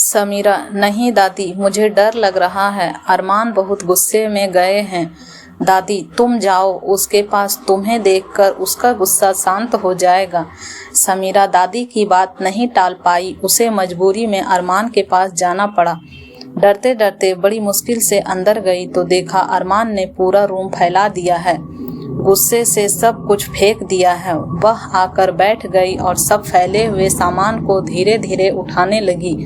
समीरा, नहीं दादी, मुझे डर लग रहा है। अरमान बहुत गुस्से में गए हैं। दादी, तुम जाओ उसके पास, तुम्हें देखकर उसका गुस्सा शांत हो जाएगा। समीरा दादी की बात नहीं टाल पाई, उसे मजबूरी में अरमान के पास जाना पड़ा। डरते डरते बड़ी मुश्किल से अंदर गई तो देखा अरमान ने पूरा रूम फैला दिया है। गुस्से से सब कुछ फेंक दिया है। वह आकर बैठ गई और सब फैले हुए सामान को धीरे धीरे उठाने लगी,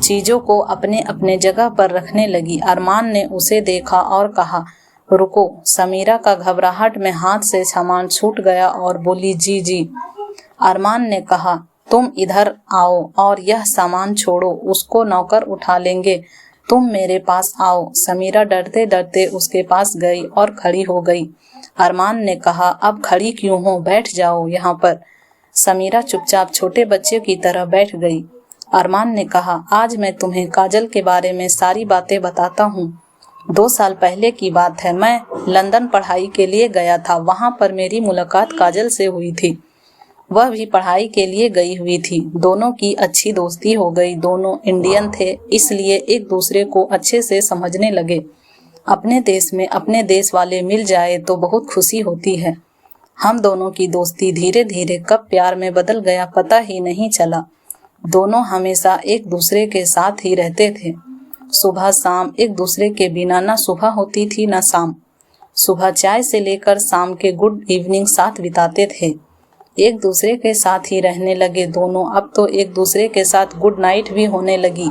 चीज़ों को अपने अपने जगह पर रखने लगी। अरमान ने उसे देखा और कहा, रुको। समीरा का घबराहट में हाथ से सामान छूट गया और बोली, जी जी। अरमान ने कहा, तुम इधर आओ और यह सामान छोड़ो, उसको नौकर उठा लेंगे, तुम मेरे पास आओ। समीरा डरते डरते उसके पास गई और खड़ी हो गई। अरमान ने कहा, अब खड़ी क्यों हो, बैठ जाओ यहाँ पर। समीरा चुपचाप छोटे बच्चे की तरह बैठ गई। अरमान ने कहा, आज मैं तुम्हें काजल के बारे में सारी बातें बताता हूँ। 2 साल पहले की बात है। मैं लंदन पढ़ाई के लिए गया था। वहाँ पर मेरी मुलाकात काजल से हुई थी। वह भी पढ़ाई के लिए गई हुई थी। दोनों की अच्छी दोस्ती हो गई। दोनों इंडियन थे, इसलिए एक दूसरे को अच्छे से समझने लगे। अपने देश में अपने देश वाले मिल जाए तो बहुत खुशी होती है। हम दोनों की दोस्ती धीरे धीरे कब प्यार में बदल गया पता ही नहीं चला। दोनों हमेशा एक दूसरे के साथ ही रहते थे। सुबह शाम एक दूसरे के बिना ना सुबह होती थी ना शाम। सुबह चाय से लेकर शाम के गुड इवनिंग साथ बिताते थे। एक दूसरे के साथ ही रहने लगे दोनों। अब तो एक दूसरे के साथ गुड नाइट भी होने लगी।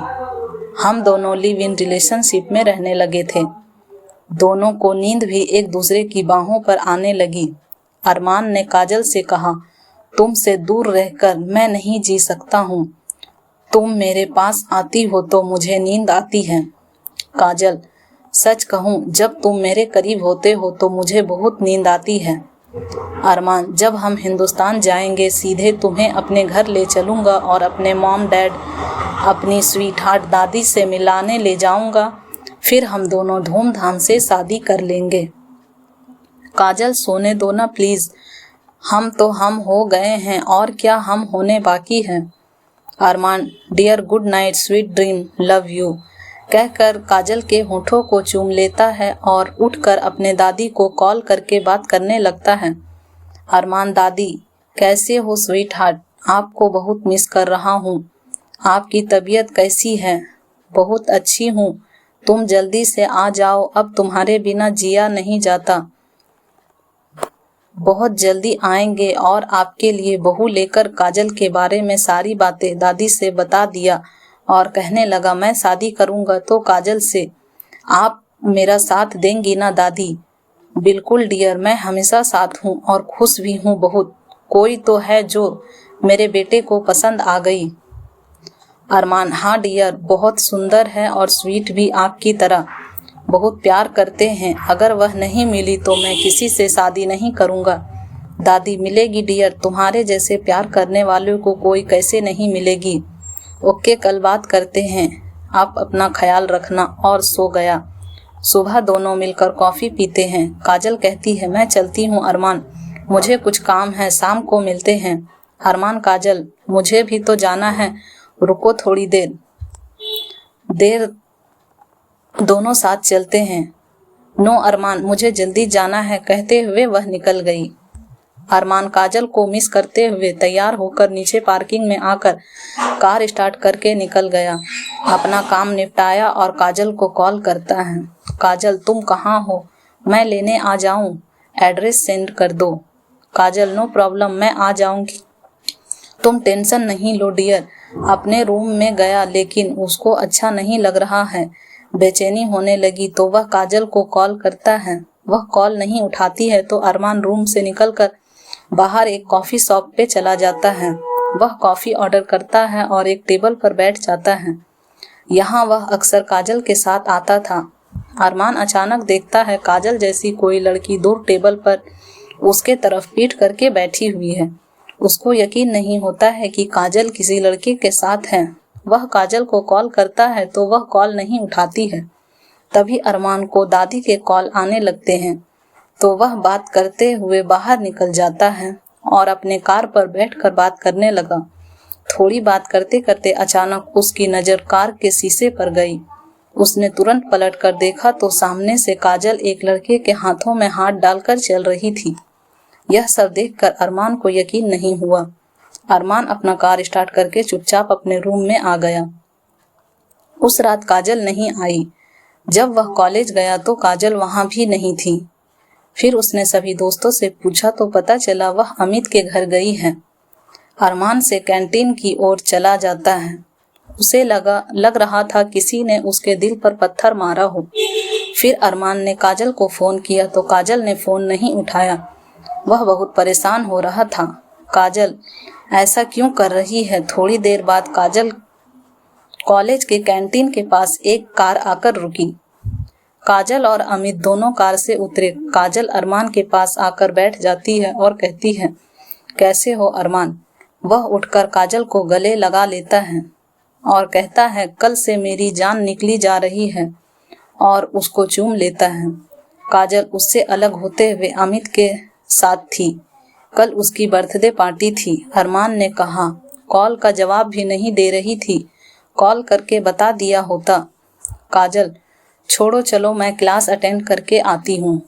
हम दोनों लिव इन रिलेशनशिप में रहने लगे थे। दोनों को नींद भी एक दूसरे की बाहों पर आने लगी। अरमान ने काजल से कहा, तुमसे दूर रहकर मैं नहीं जी सकता हूँ। तुम मेरे पास आती हो तो मुझे नींद आती है। काजल, सच कहूँ, जब तुम मेरे करीब होते हो तो मुझे बहुत नींद आती है। अरमान, जब हम हिंदुस्तान जाएंगे सीधे तुम्हें अपने घर ले चलूँगा और अपने मॉम डैड, अपनी स्वीट हार्ट दादी से मिलाने ले जाऊँगा। फिर हम दोनों धूमधाम से शादी कर लेंगे। काजल, सोने दो ना प्लीज़। हम तो हम हो गए हैं और क्या हम होने बाकी हैं। Arman, dear good night, sweet dream, love you कहकर काजल के होठों को चूम लेता है और उठकर अपने दादी को कॉल करके बात करने लगता है। अरमान, दादी कैसे हो स्वीट हार्ट, आपको बहुत मिस कर रहा हूँ। आपकी तबीयत कैसी है। बहुत अच्छी हूँ। तुम जल्दी से आ जाओ, अब तुम्हारे बिना जिया नहीं जाता। बहुत जल्दी आएंगे और आपके लिए बहू लेकर। काजल के बारे में सारी बातें दादी से बता दिया और कहने लगा, मैं शादी करूंगा तो काजल से। आप मेरा साथ देंगी ना दादी। बिल्कुल डियर, मैं हमेशा साथ हूँ और खुश भी हूँ बहुत। कोई तो है जो मेरे बेटे को पसंद आ गई। अरमान, हाँ डियर, बहुत सुंदर है और स्वीट भी आपकी तरह। बहुत प्यार करते हैं। अगर वह नहीं मिली तो मैं किसी से शादी नहीं करूँगा। दादी, मिलेगी डियर, तुम्हारे जैसे प्यार करने वालों को कोई कैसे नहीं मिलेगी। ओके, कल बात करते हैं। आप अपना ख्याल रखना। और सो गया। सुबह दोनों मिलकर कॉफ़ी पीते हैं। काजल कहती है, मैं चलती हूँ अरमान, मुझे कुछ काम है, शाम को मिलते हैं। अरमान, काजल, मुझे भी तो जाना है, रुको थोड़ी देर दोनों साथ चलते हैं। नो अरमान, मुझे जल्दी जाना है, कहते हुए वह निकल गई। अरमान काजल को मिस करते हुए तैयार होकर नीचे पार्किंग में आकर कार स्टार्ट करके निकल गया। अपना काम निपटाया और काजल को कॉल करता है। काजल, तुम कहाँ हो, मैं लेने आ जाऊँ, एड्रेस सेंड कर दो। काजल, नो प्रॉब्लम, मैं आ जाऊँगी, तुम टेंशन नहीं लो डियर। अपने रूम में गया लेकिन उसको अच्छा नहीं लग रहा है। बेचैनी होने लगी तो वह काजल को कॉल करता है। वह कॉल नहीं उठाती है तो अरमान रूम से निकलकर बाहर एक कॉफ़ी शॉप पे चला जाता है। वह कॉफ़ी ऑर्डर करता है और एक टेबल पर बैठ जाता है। यहाँ वह अक्सर काजल के साथ आता था। अरमान अचानक देखता है काजल जैसी कोई लड़की दूर टेबल पर उसके तरफ पीठ करके बैठी हुई है। उसको यकीन नहीं होता है कि काजल किसी लड़के के साथ है। वह काजल को कॉल करता है तो वह कॉल नहीं उठाती है। तभी अरमान को दादी के कॉल आने लगते हैं तो वह बात करते हुए बाहर निकल जाता है और अपने कार पर बैठकर बात करने लगा। थोड़ी बात करते करते अचानक उसकी नज़र कार के शीशे पर गई। उसने तुरंत पलट कर देखा तो सामने से काजल एक लड़के के हाथों में हाथ डालकर चल रही थी। यह सब देखकर अरमान को यकीन नहीं हुआ। अरमान अपना कार स्टार्ट करके चुपचाप अपने रूम में आ गया। उस रात काजल नहीं आई। जब वह कॉलेज गया तो काजल वहां भी नहीं थी। फिर उसने सभी दोस्तों से पूछा तो पता चला वह अमित के घर गई है। अरमान से कैंटीन की ओर चला जाता है। उसे लग रहा था किसी ने उसके दिल पर पत्थर मारा हो। फिर अरमान ने काजल को फ़ोन किया तो काजल ने फ़ोन नहीं उठाया। वह बहुत परेशान हो रहा था। काजल ऐसा क्यों कर रही है? थोड़ी देर बाद काजल कॉलेज के कैंटीन के पास एक कार आकर रुकी। काजल और अमित दोनों कार से उतरे। काजल अरमान के पास आकर बैठ जाती है और कहती है, कैसे हो अरमान? वह उठकर काजल को गले लगा लेता है और कहता है, कल से मेरी जान निकली जा रही है, और उसको चूम लेता है। काजल उससे अलग होते हुए अमित के साथ थी। कल उसकी बर्थडे पार्टी थी। अरमान ने कहा, कॉल का जवाब भी नहीं दे रही थी, कॉल करके बता दिया होता। काजल, छोड़ो, चलो मैं क्लास अटेंड करके आती हूँ।